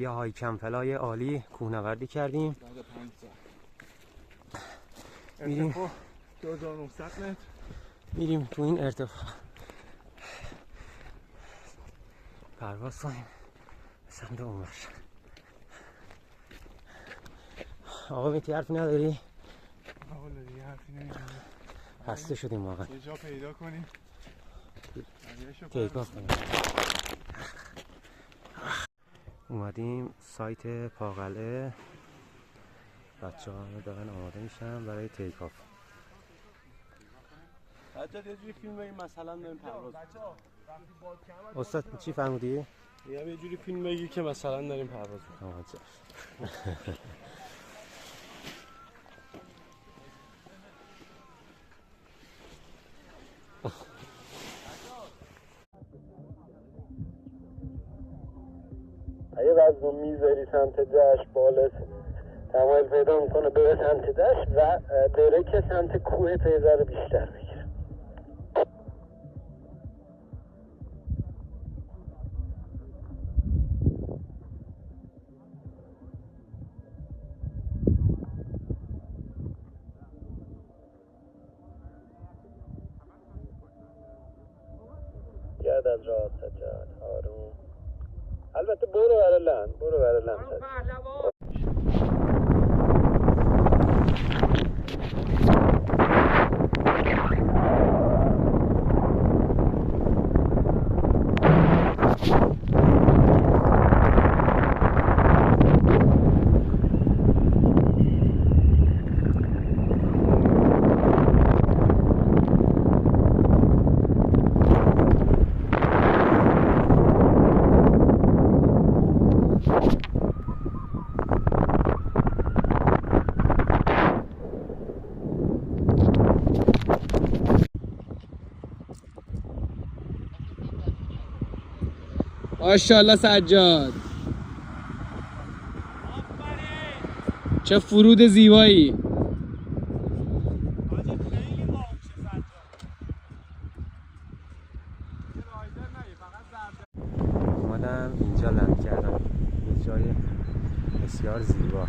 یه های کمپلای عالی کوهنوردی کردیم. میریم 2900 متر میریم تو این ارتفاع پرواز کنیم به سمت اونور. آقا میتی حرفی نداری؟ والا دیگه حرفی نمیزنم. خسته شدیم واقعا. یه جا پیدا کنیم تیکاف کنیم. اومدیم سایت پاقلعه، بچه ها دارن آماده میشن برای تیکاف. سجاد یه جوری فیلم بگیم مثلا داریم پرواز. استاد چی فرمودی؟ میگم یه جوری فیلم بگی که مثلا داریم پرواز می‌کنیم. اگه وزنو میذاری سمت دشت بالت تمایل پیدا میکنه بره سمت دشت و بره که سمت کوه پیزه رو بیشتر بگیره. گرد از راه سجاد آروم. البته برو برای لند سجاد. ماشاءالله سجاد، چه فرود زیبایی. اومدم اینجا لند کردم، یه جای بسیار زیبا.